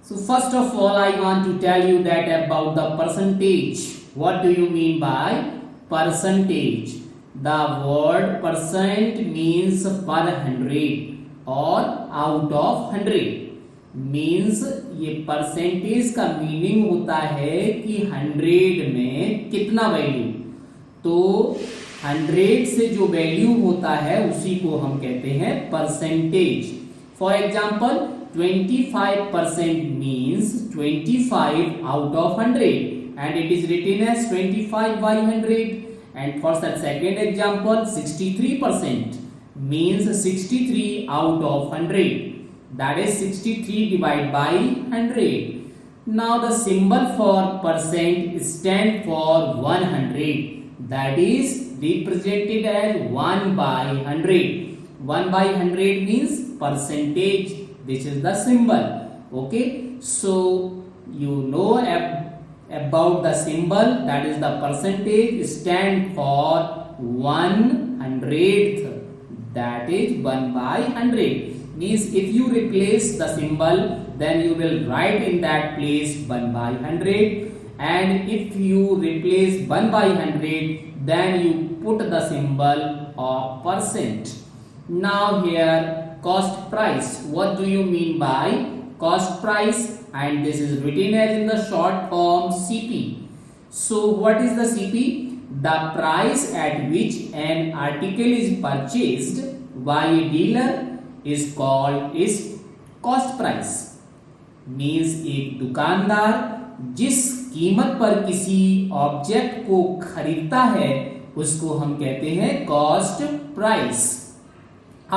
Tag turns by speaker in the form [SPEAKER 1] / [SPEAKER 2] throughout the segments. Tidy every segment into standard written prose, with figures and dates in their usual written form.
[SPEAKER 1] So first of all, I want to tell you that about the percentage. What do you mean by percentage? The word percent means per hundred or out of hundred. Means ये percentage का meaning होता है कि 100 में कितना value, तो 100 से जो वैल्यू होता है उसी को हम कहते हैं percentage. For example 25% means 25 out of 100 and it is written as 25 by 100. And for the second example, 63% means 63 out of 100. That is 63 divided by 100. Now the symbol for percent stand for 100. That is represented as 1 by 100. 1 by 100 means percentage. This is the symbol. Okay. So you know about the symbol, that is the percentage stand for 1/100th. That is 1 by 100. Means if you replace the symbol, then you will write in that place 1 by 100, and if you replace 1 by 100, then you put the symbol of percent. Now here cost price. What do you mean by cost price? And this is written as in the short form CP. So what is the CP? The price at which an article is purchased by a dealer is called is cost price. Means एक दुकानदार जिस कीमत पर किसी object को खरीदता है उसको हम कहते हैं cost price.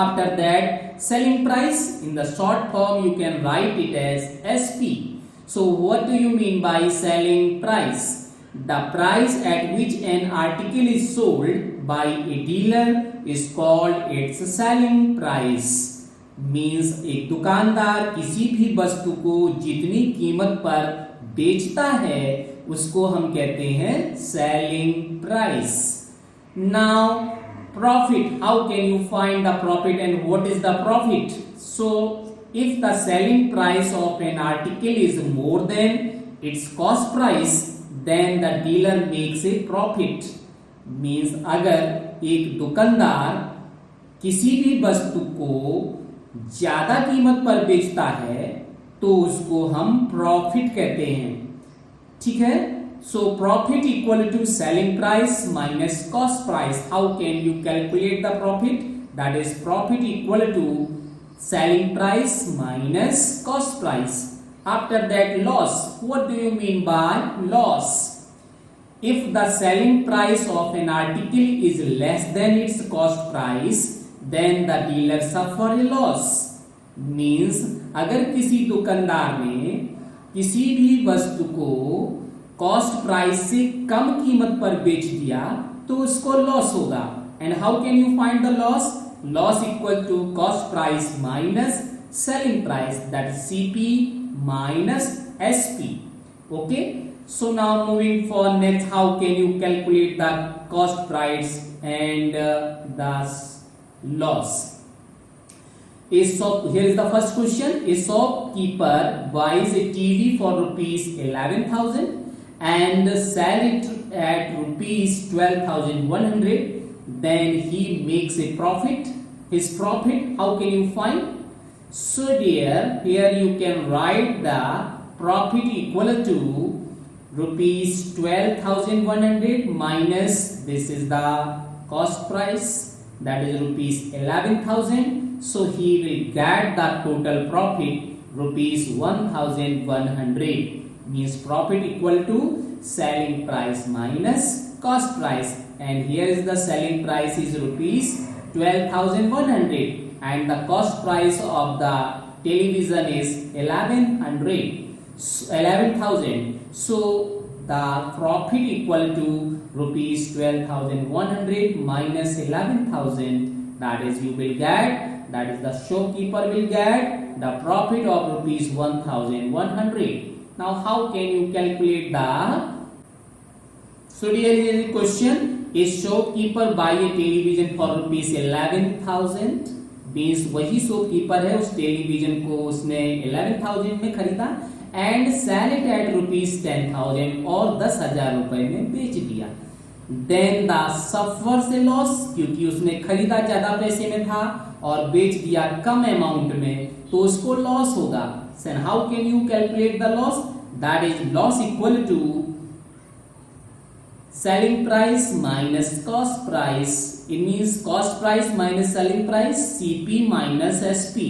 [SPEAKER 1] After that, selling price, in the short form you can write it as SP. So what do you mean by selling price? The price at which an article is sold by a dealer is called its selling price. Means एक दुकानदार किसी भी वस्तु को जितनी कीमत पर बेचता है उसको हम कहते हैं selling price. Now profit, how can you find the profit and what is the profit? So if the selling price of an article is more than its cost price, then the dealer makes a profit. Means अगर एक दुकानदार किसी भी वस्तु को ज्यादा कीमत पर बेचता है तो उसको हम प्रॉफिट कहते हैं. ठीक है. So profit equal to selling price minus cost price. How can you calculate the profit? That is profit equal to selling price minus cost price. After that, loss. What do you mean by loss? If the selling price of an article is less than its cost price, then the dealer suffer a loss. Means अगर किसी दुकानदार ने किसी भी वस्तु को cost price से कम कीमत पर बेच दिया तो उसको लॉस होगा. And how can you find the loss? Loss equal to cost price minus selling price, that is CP minus SP. Okay. So now moving for next, how can you calculate the cost price and the loss? Here is the first question. A shopkeeper buys a TV for rupees 11,000 and sell it at rupees 12,100. Then he makes a profit. His profit, how can you find? So dear, here you can write the profit equal to rupees 12,100 minus this is the cost price, that is rupees 11,000. So he will get the total profit rupees 1,100. Means profit equal to selling price minus cost price, and here is the selling price is rupees 12,100 and the cost price of the television is 11,000. So the profit equal to rupees 12,100 minus 11,000, that is you will get, that is the shopkeeper will get the profit of rupees 1,100. Now how can you calculate the? So here is the question. A shopkeeper buy a television for rupees 11,000. Means वही shopkeeper है, उस television को उसने 11,000 में खरीदा and sell it at rupees 10,000 और 10,000 रुपए में बेच दिया। Then the suffers a loss, क्योंकि उसने खरीदा ज्यादा पैसे में था और बेच दिया कम अमाउंट में, तो उसको लॉस होगा। So how can you calculate the loss? That is loss equal to selling price minus cost price. It means cost price minus selling price, CP minus SP.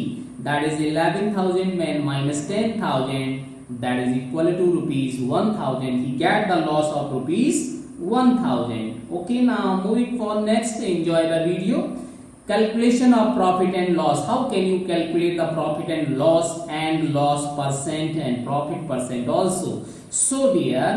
[SPEAKER 1] That is 11,000 minus 10,000. That is equal to rupees 1,000. He get the loss of rupees 1,000. Okay, now moving for next. Enjoy the video. Calculation of profit and loss. How can you calculate the profit and loss percent and profit percent also? So dear,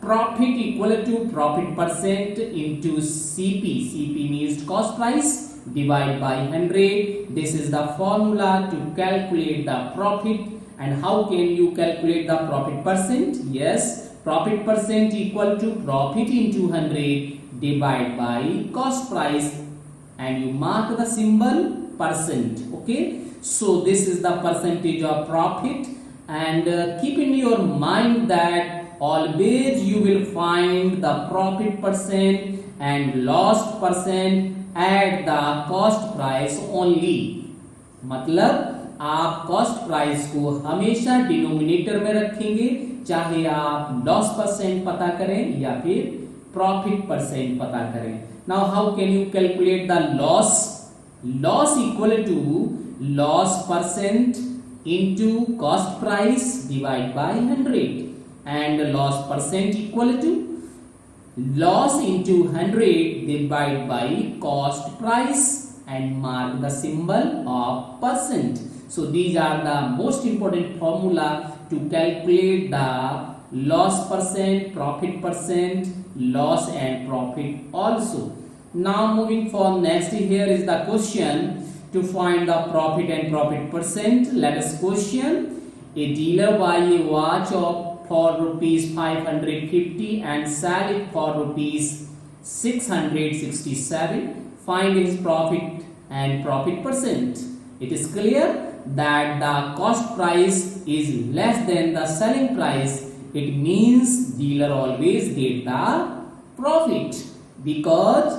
[SPEAKER 1] profit equal to profit percent into CP. CP means cost price divided by 100. This is the formula to calculate the profit. And how can you calculate the profit percent? Yes, profit percent equal to profit into 100 divided by cost price, and you mark the symbol percent. Okay, so this is the percentage of profit, and keep in your mind that always you will find the profit percent and loss percent at the cost price only. मतलब आप cost price को हमेशा denominator में रखेंगे, चाहे आप loss percent पता करें या फिर profit percent पता करें. Now how can you calculate the loss? Loss equal to loss percent into cost price divided by 100. And loss percent equal to loss into 100 divided by cost price, and mark the symbol of percent. So these are the most important formula to calculate the loss percent, profit percent, loss and profit also. Now moving for next, here is the question to find the profit and profit percent. Let us question: a dealer buy a watch of for rupees 550 and sell it for rupees 667. Find his profit and profit percent. It is clear that the cost price is less than the selling price. It means dealer always get the profit, because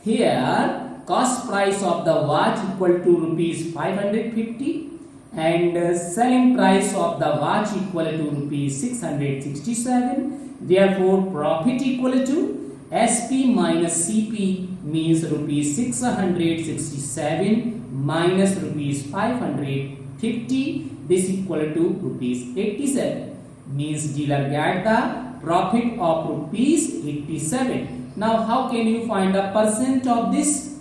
[SPEAKER 1] here cost price of the watch equal to rupees 550 and selling price of the watch equal to rupees 667. Therefore profit equal to SP minus CP, means rupees 667 minus rupees 550. This equal to rupees 87, means dealer get the profit of rupees 87. Now how can you find the percent of this?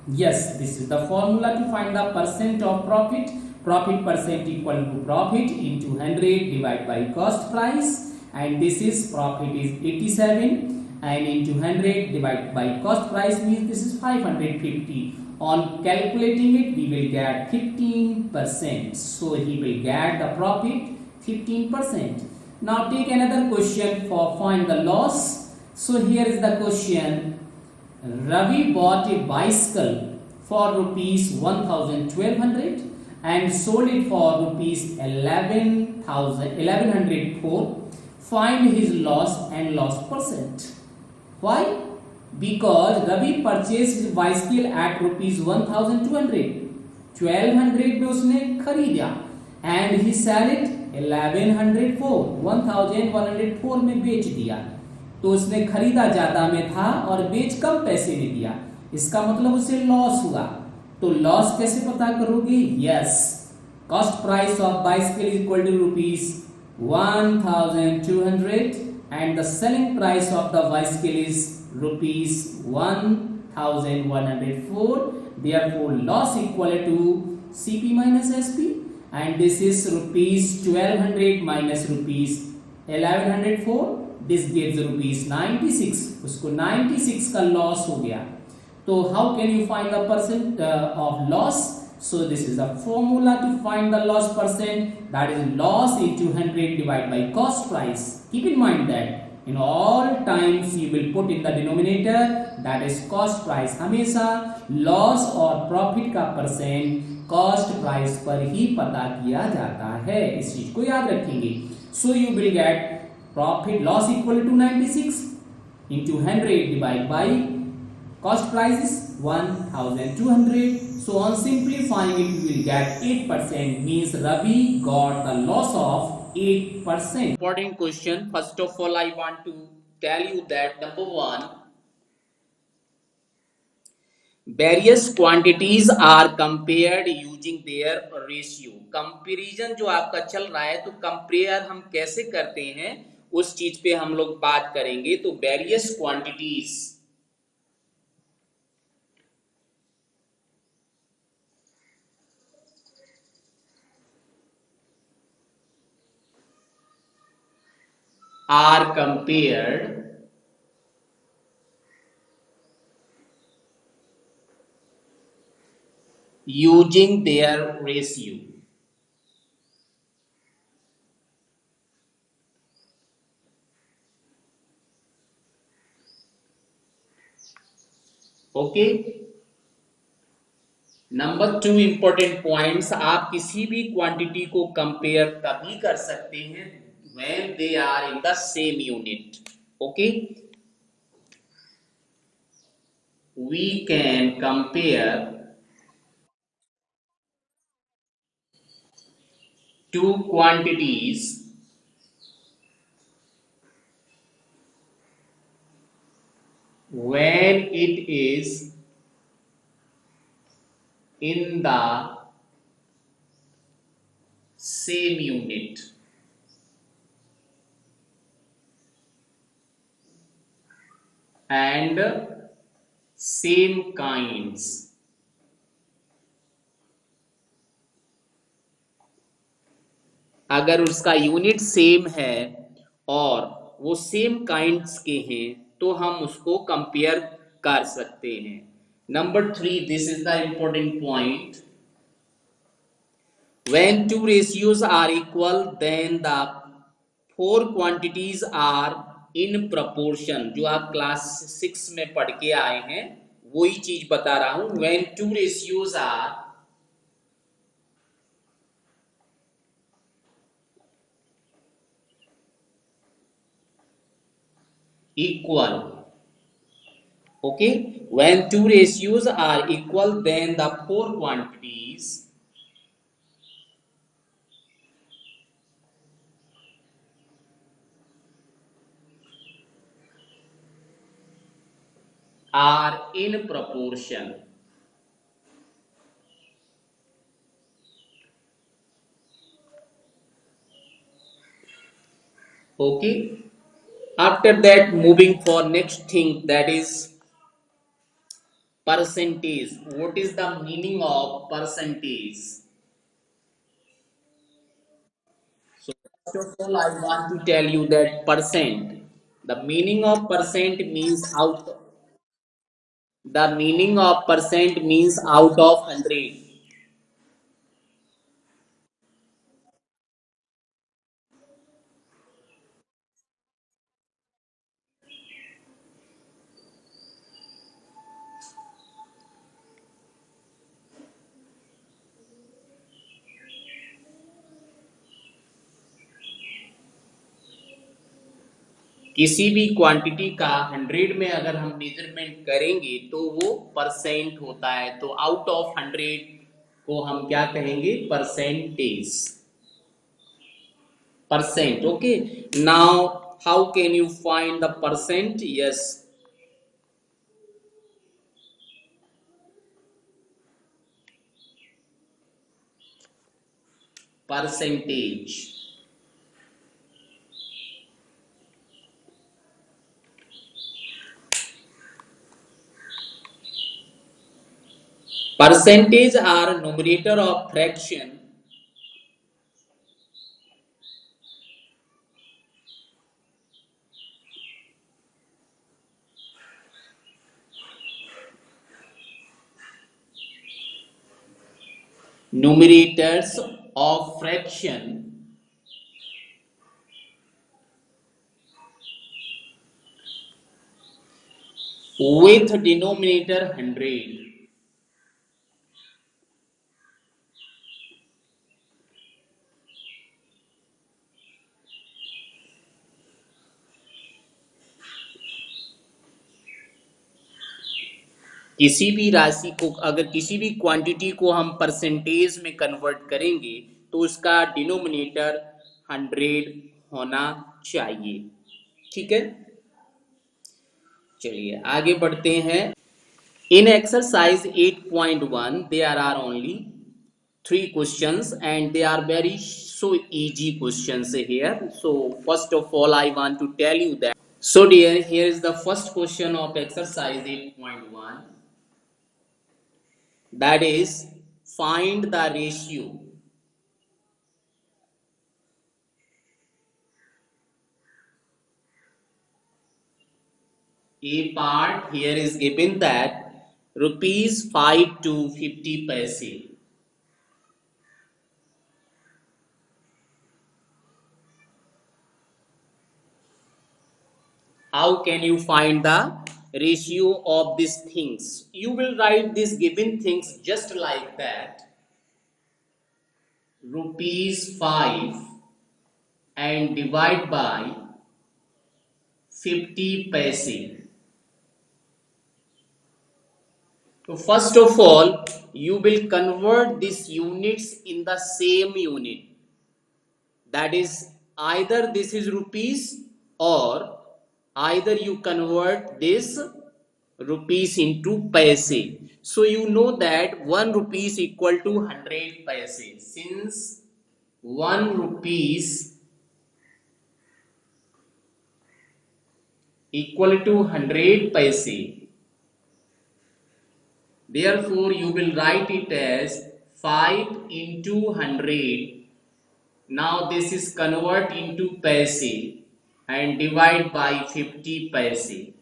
[SPEAKER 1] Yes, this is the formula to find the percent of profit. Profit percent equal to profit into 100 divided by cost price, and this is profit is 87 and into 100 divided by cost price means this is 550. On calculating it, we will get 15%. So he will get the profit 15%. Now take another question for find the loss. So here is the question: Ravi bought a bicycle for rupees 1,200 and sold it for rupees 1104. Find his loss and loss percent. Why? Because Ravi purchased his bicycle at rupees 1,200. 1,200 में उसने खरीदा and he sell it 1,104. 1,104 में बेच दिया. तो उसने खरीदा ज्यादा में था और बेच कम पैसे में दिया, इसका मतलब उसे लॉस हुआ. तो लॉस कैसे पता करोगे? Yes, cost price of bicycle is equal to rupees 1,200 and the selling price of the bicycle is rupees 1,104. Therefore loss equal to CP minus SP, and this is rupees 1,200 minus rupees 1,104. This gives rupees 96. उसको 96 का loss हो गया. So how can you find the percent of loss? So this is the formula to find the loss percent, that is loss into 100 divided by cost price. Keep in mind that in all times you will put in the denominator, that is cost price. हमेशा loss और profit का percent cost price पर ही पता किया जाता है, इस चीज को याद रखेंगे। So you will get profit loss equal to 96 into 100 divided by cost price is 1200. So on simplifying it, we will get 8%, means Ravi got the loss of 8%. Important question. First of all, I want to tell you that number one, various quantities are compared using their ratio. Comparison जो आपका चल रहा है, तो compare हम कैसे करते हैं उस चीज पे हम लोग बात करेंगे। तो various quantities are compared using their ratio. Okay. Number two important points, आप किसी भी क्वांटिटी को कंपेयर तभी कर सकते हैं when they are in the same unit. Okay, we can compare two quantities when it is in the same unit and same kinds। अगर उसका यूनिट सेम है और वो सेम काइंड्स के हैं तो हम उसको कंपेयर कर सकते हैं। Number three, this is the important point, when two ratios are equal then the four quantities are in proportion। जो आप क्लास 6 में पढ़ के आए हैं वही चीज बता रहा हूं। when two ratios are equal, okay, when two ratios are equal then the four quantities are in proportion। Okay, after that moving for next thing, that is percentage। what is the meaning of percentage? So first of all, I want to tell you that percent, the meaning of percent means out, the meaning of percent means out of 100। किसी भी quantity का 100 में अगर हम measurement करेंगे तो वो percent होता है। तो आउट ऑफ 100 को हम क्या कहेंगे? Percentage, percent. Okay, now how can you find the percent? Yes, percentage. Percentage are numerator of fraction numerators of fraction with denominator 100। किसी भी राशि को, अगर किसी भी क्वांटिटी को हम परसेंटेज में कन्वर्ट करेंगे तो उसका डिनोमिनेटर 100 होना चाहिए। ठीक है, चलिए आगे बढ़ते हैं। इन exercise 8.1 there are only three questions and they are very so easy questions here. So first of all I want to tell you that, so dear, here is the first question of exercise 8.1, that is find the ratio. A part here is given that rupees 5 to 50 paise. How can you find the ratio of these things? You will write these given things just like that. Rupees 5 and divide by 50 paise. So first of all, you will convert these units in the same unit. That is, either this is rupees or either you convert this rupees into paise. So you know that 1 rupees equal to 100 paise. Since 1 rupees equal to 100 paise, therefore you will write it as 5 into 100. Now this is convert into paise and divide by 50 paise.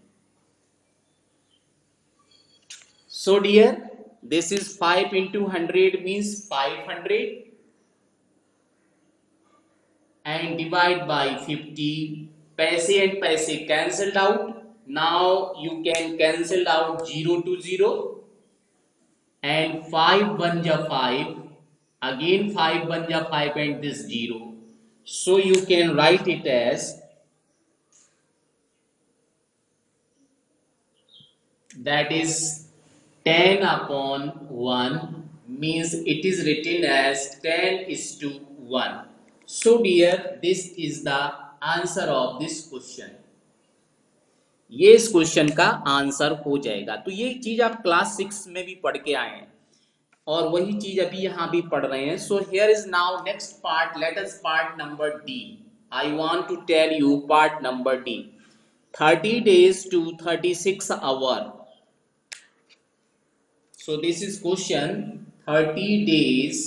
[SPEAKER 1] So dear, this is 5 into 100 means 500 and divide by 50. Paise and paise cancelled out. Now you can cancel out 0 to 0 and 5 1 ja 5. Again 5 1 ja 5 and this 0. So you can write it as, that is 10 upon 1, means it is written as 10 is to 1. So dear, this is the answer of this question. ये इस question का answer हो जाएगा। तो ये चीज आप class 6 में भी पढ़ के आए हैं और वही चीज अभी यहाँ भी पढ़ रहे हैं। So here is now next part, let us part number D. I want to tell you part number D, 30 days to 36 hours. So this is question 30 days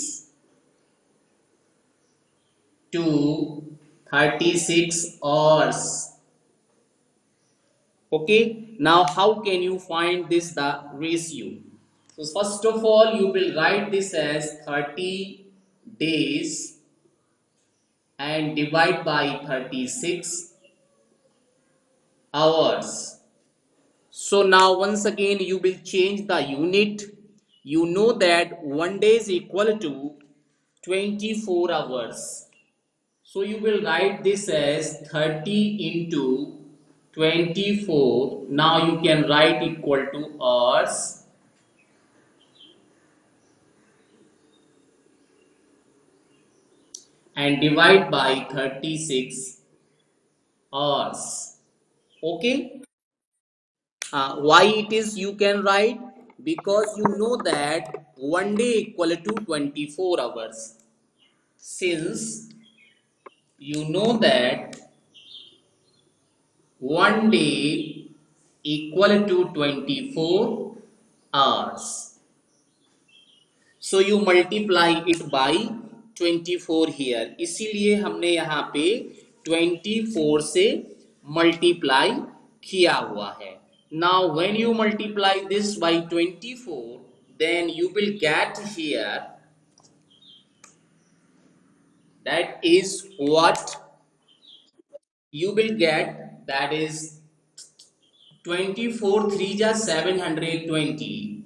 [SPEAKER 1] to 36 hours. Okay, now how can you find this the ratio? So first of all you will write this as 30 days and divide by 36 hours. So now once again you will change the unit. You know that 1 day is equal to 24 hours. So you will write this as 30 into 24. Now you can write equal to hours. And divide by 36 hours. Okay. Why it is you can write? Because you know that 1 day equal to 24 hours. Since you know that 1 day equal to 24 hours. So you multiply it by 24 here. इसीलिए हमने यहाँ पे 24 से multiply किया हुआ है. Now when you multiply this by 24, then you will get here, that is what you will get, that is 24 3 ja 720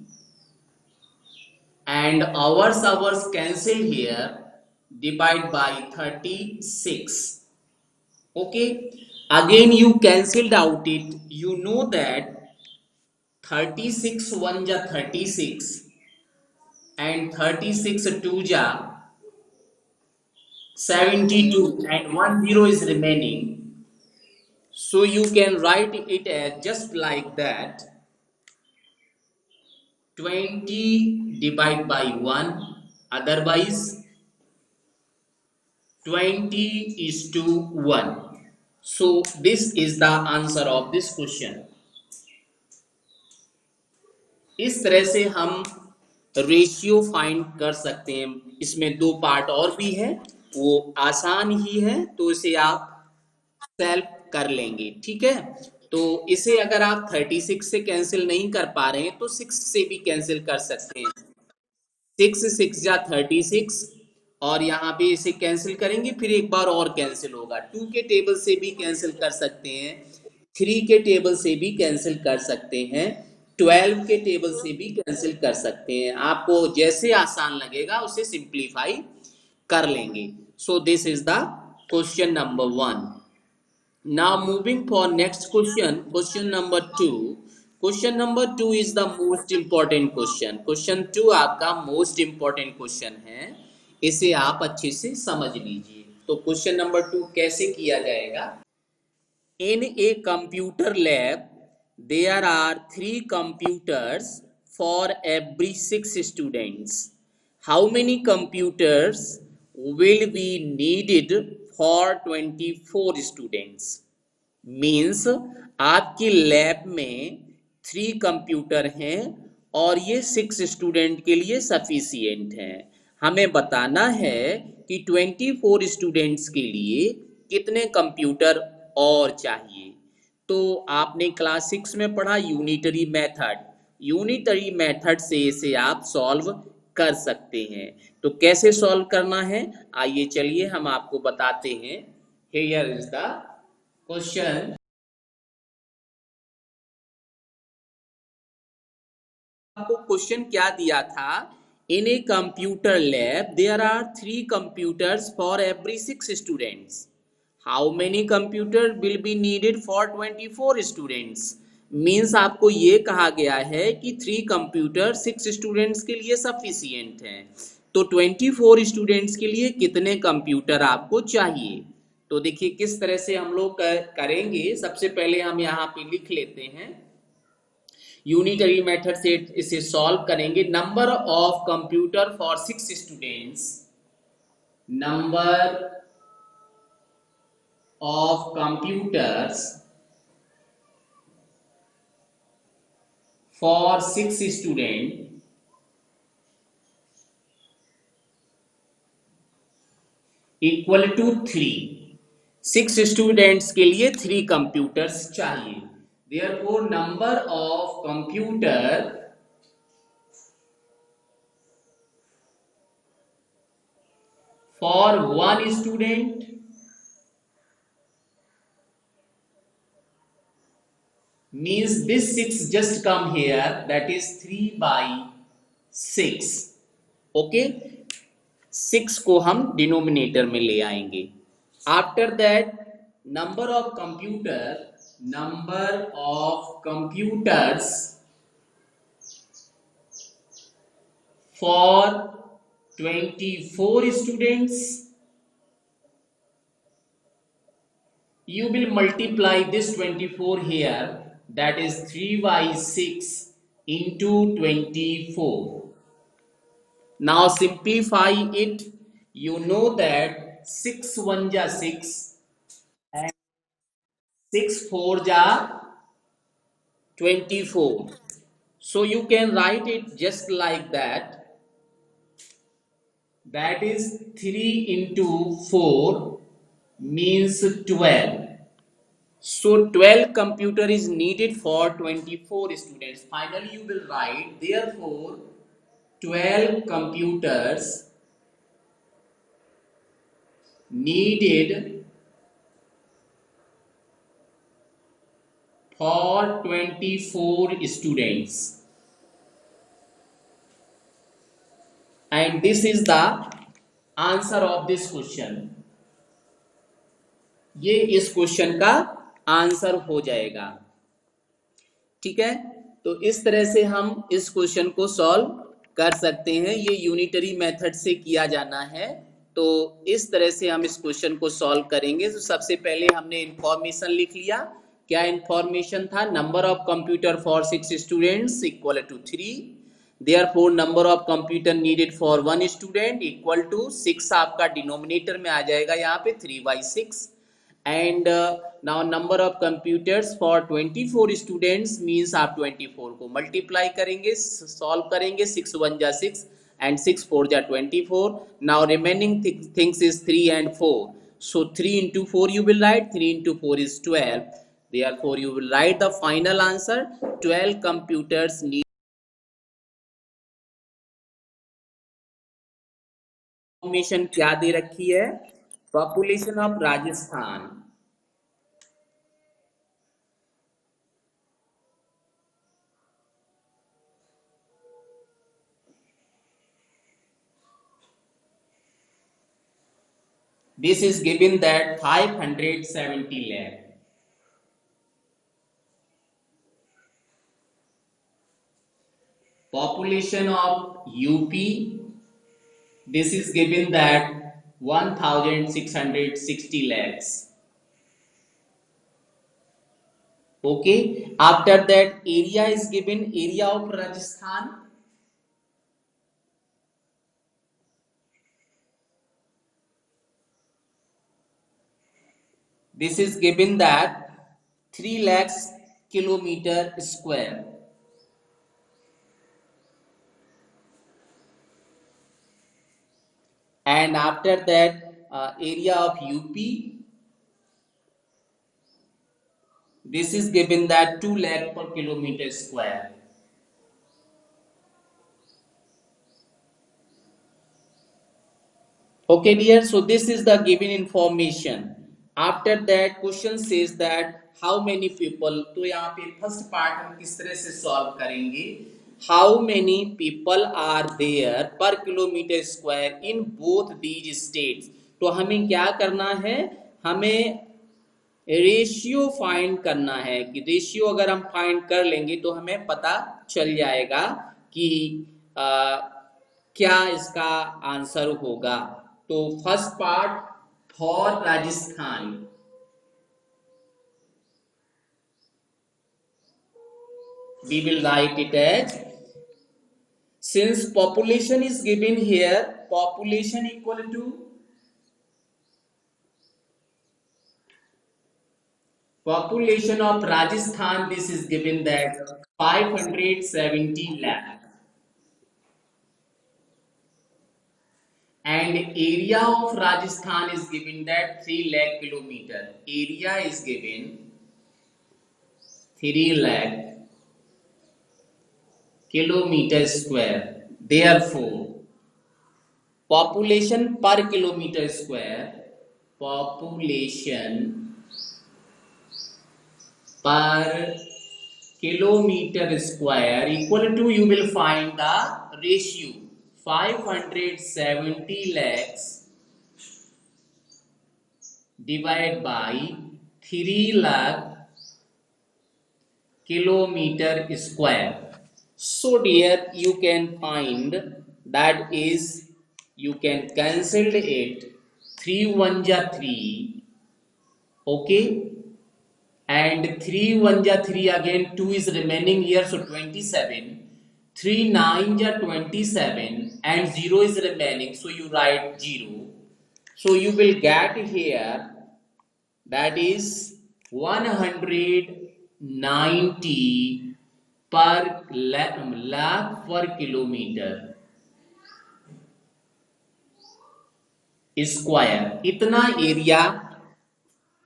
[SPEAKER 1] and hours cancel here, divide by 36. Okay, again you cancelled out it. You know that 36 1 जा 36 and 36 2 ja 72 and 1 0 is remaining. So you can write it as just like that. 20 divided by 1, otherwise 20 is to 1. So this is the answer of this question. इस तरह से हम ratio find कर सकते हैं। इसमें दो पार्ट और भी है, वो आसान ही है, तो इसे आप सेल्फ कर लेंगे। ठीक है, तो इसे अगर आप 36 से कैंसिल नहीं कर पा रहे हैं तो 6 से भी कैंसिल कर सकते हैं। 6 6 जा 36 और यहाँ पे इसे कैंसिल करेंगे, फिर एक बार और कैंसिल होगा। 2 के टेबल से भी कैंसिल कर सकते हैं, 3 के टेबल से भी कैंसिल कर सकते हैं, 12 के टेबल से भी कैंसिल कर सकते हैं। आपको जैसे आसान लगेगा उसे सिंप्लीफाई कर लेंगे। So this is the question number 1। Now moving for next question, question number 2. Question number 2 is the most important question. Question 2 आपका most important question है, इसे आप अच्छे से समझ लीजिए। तो क्वेश्चन नंबर 2 कैसे किया जाएगा? In a computer lab, there are 3 computers for every 6 students. How many computers will be needed for 24 students? Means आपकी लैब में 3 कंप्यूटर हैं और ये 6 स्टूडेंट के लिए सफिशियंट हैं। हमें बताना है कि 24 स्टूडेंट्स के लिए कितने कंप्यूटर और चाहिए। तो आपने क्लास 6 में पढ़ा यूनिटरी मेथड, यूनिटरी मेथड से इसे आप सॉल्व कर सकते हैं। तो कैसे सॉल्व करना है, आइए चलिए हम आपको बताते हैं। Here is the question. आपको क्वेश्चन क्या दिया था? In a computer lab there are 3 computers for every 6 students. How many computer will be needed for 24 students? Means आपको ये कहा गया है कि 3 कंप्यूटर 6 स्टूडेंट्स के लिए सफिशियंट हैं, तो 24 स्टूडेंट्स के लिए कितने कंप्यूटर आपको चाहिए। तो देखिए किस तरह से हम लोग करेंगे। सबसे पहले हम यहाँ पे लिख लेते हैं, यूनिटरी मेथड से इसे सॉल्व करेंगे। Number of computer for 6 students, number of computers for 6 student equal to 3। 6 students के लिए 3 कंप्यूटर्स चाहिए। Therefore, number of computer for 1 student means this 6 just come here, that is 3 by 6. Okay, 6 को हम denominator में ले आएंगे। After that number of computers for 24 students, you will multiply this 24 here, that is 3 by 6 into 24. Now simplify it. You know that 6 1 ja 6 and 6 4 ja 24. So you can write it just like that. That is 3 into 4 means 12. So 12 computer is needed for 24 students. Finally you will write, therefore 12 computers needed for 24 students, and this is the answer of this question. ये इस question का answer हो जाएगा। ठीक है, तो इस तरह से हम इस क्वेश्चन को सॉल्व कर सकते हैं। ये यूनिटरी मेथड से किया जाना है। तो इस तरह से हम इस क्वेश्चन को सॉल्व करेंगे। तो सबसे पहले हमने इंफॉर्मेशन लिख लिया। क्या इंफॉर्मेशन था? Number of computer for 6 students equal to 3। Therefore number of computer needed for one student equal to 6। आपका डिनोमिनेटर में आ जाएगा यहाँ पे 3/6। And now number of computers for 24 students means आप 24 को मल्टीप्लाई करेंगे, सॉल्व करेंगे। 6 1 जा 6 and 6 4 जा 24। now remaining things is 3 and 4, so 3 into 4 you will write, 3 into 4 is 12। therefore you will write the final answer, 12 computers need। Information क्या दे रखी है? Population of Rajasthan, this is given that 570 lakh। population of UP, this is given that 1660 lakhs। okay, after that area is given, area of Rajasthan, this is given that 3 lakhs kilometer square। and after that area of UP, this is given that 2 lakh per kilometer square। okay dear, so this is the given information। after that question says that how many people, तो यहाँ पे first part हम किस तरह से solve करेंगे? How many people are there per kilometre square in both these states. तो हमें क्या करना है? हमें रेशियो फाइंड करना है कि रेशियो अगर हम फाइंड कर लेंगे तो हमें पता चल जाएगा कि क्या इसका आंसर होगा। तो first part for Rajasthan, we will write it as, since population is given here, population equal to population of Rajasthan, this is given that 570 lakh, and area of Rajasthan is given that 3 lakh kilometer, area is given 3 lakh kilometer square। therefore population per kilometer square, population per kilometer square equal to, you will find the ratio 570 lakhs divided by 3 lakh kilometer square। so dear, you can find that is, you can cancel it, 3 1 ja 3, okay, and 3 1 ja 3, again 2 is remaining here, so 27, 3 9 ja 27, and 0 is remaining, so you write 0। so you will get here that is 190 per lakh per kilometer square, इतना area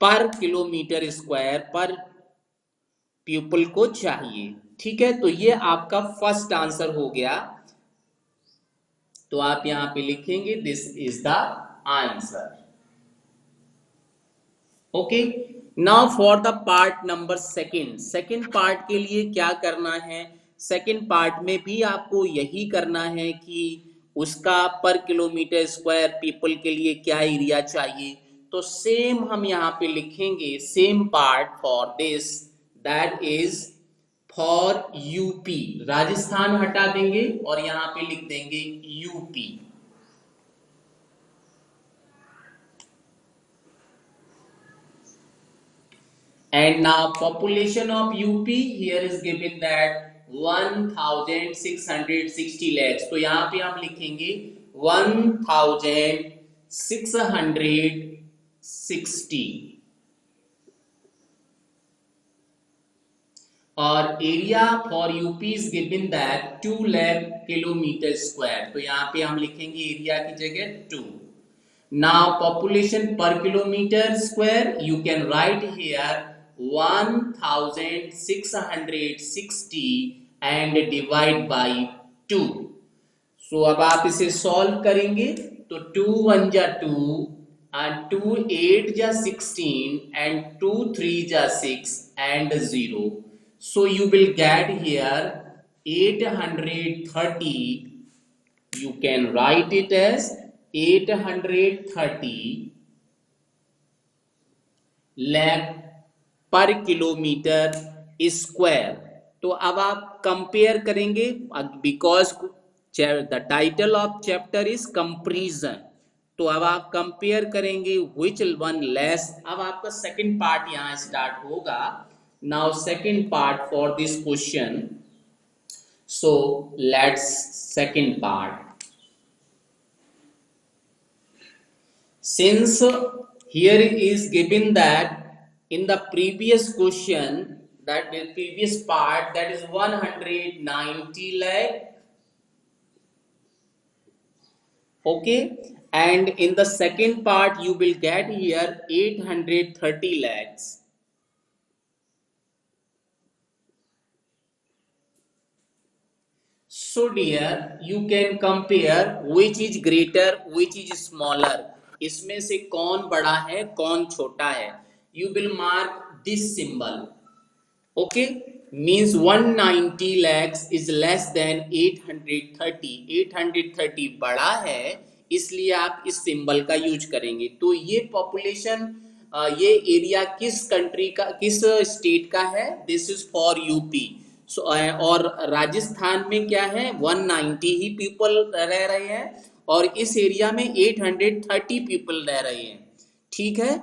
[SPEAKER 1] पर kilometre square पर people को चाहिए। ठीक है, तो ये आपका फर्स्ट आंसर हो गया। तो आप यहां पे लिखेंगे this is the answer. Okay, now for the part number second. Second part के लिए क्या करना है? सेकंड पार्ट में भी आपको यही करना है कि उसका पर किलोमीटर स्क्वायर पीपल के लिए क्या एरिया चाहिए। तो सेम हम यहाँ पे लिखेंगे, same part for this, that is for UP, Rajasthan हटा देंगे और यहां पे लिख देंगे UP. And now population of UP here is given that 1660 lakhs, तो यहाँ पे हम लिखेंगे 1660 और area for UP is given that 2 lakh kilometre square, तो यहाँ पे हम लिखेंगे एरिया की जगह 2। Now population per kilometer square you can write here 1660 and divide by 2. So अब आप इसे सॉल्व करेंगे तो 2 1 जा 2 and 2 8 जा 16 and 2 3 जा 6 and 0. So you will get here 830. You can write it as 830 lakh पर किलोमीटर स्क्वायर। तो अब आप कंपेयर करेंगे, because the title of chapter is comparison, तो अब आप कंपेयर करेंगे विच वन लेस। अब आपका सेकंड पार्ट यहां स्टार्ट होगा। Now second part for this question, so let's second part. Since here is given that in the previous question, that the previous part, that is 190 lakh, okay, and in the second part you will get here 830 lakhs. So dear, you can compare which is greater, which is smaller. इसमें से कौन बड़ा है कौन छोटा है। You will mark this symbol, okay, means 190 lakhs is less than 830. 830 बड़ा है, इसलिए आप इस सिंबल का यूज करेंगे। तो ये पॉपुलेशन, ये एरिया किस कंट्री का, किस स्टेट का है, दिस इज फॉर यूपी। सो और राजस्थान में क्या है, 190 ही पीपल रह रहे हैं और इस एरिया में 830 पीपल रह रहे हैं। ठीक है,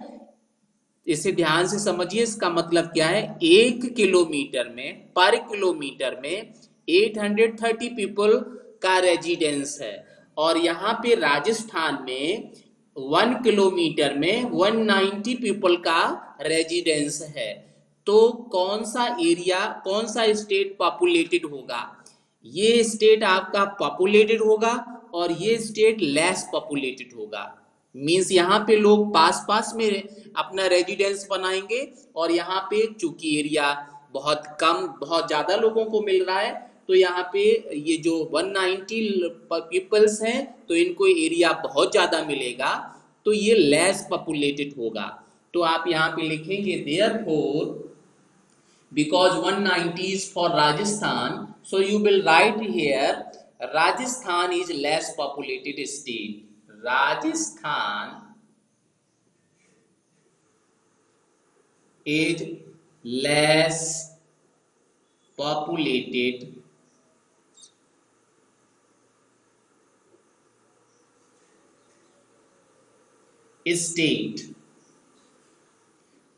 [SPEAKER 1] इसे ध्यान से समझिए, इसका मतलब क्या है, 1 किलोमीटर में, पर किलोमीटर में 830 पीपल का रेजिडेंस है और यहाँ पे राजस्थान में 1 किलोमीटर में 190 पीपल का रेजिडेंस है। तो कौन सा एरिया, कौन सा स्टेट पॉपुलेटेड होगा, ये स्टेट आपका पॉपुलेटेड होगा और ये स्टेट लेस पॉपुलेटेड होगा। मीन्स यहाँ पे लोग पास पास में अपना रेजिडेंस बनाएंगे और यहाँ पे चूंकि एरिया बहुत कम, बहुत ज्यादा लोगों को मिल रहा है, तो यहाँ पे ये जो 190 पीपल्स हैं तो इनको एरिया बहुत ज्यादा मिलेगा, तो ये लेस पॉपुलेटेड होगा। तो आप यहाँ पे लिखेंगे therefore, because 190 is for Rajasthan, so you will write here Rajasthan is less populated state. Rajasthan is less populated state,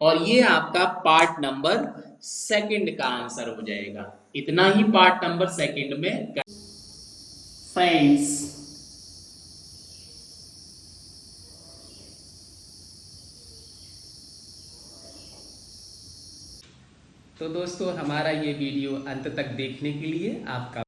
[SPEAKER 1] और ये आपका पार्ट नंबर सेकंड का आंसर हो जाएगा। इतना ही पार्ट नंबर सेकंड में। फ्रेंड्स, तो दोस्तों, हमारा ये वीडियो अंत तक देखने के लिए आपका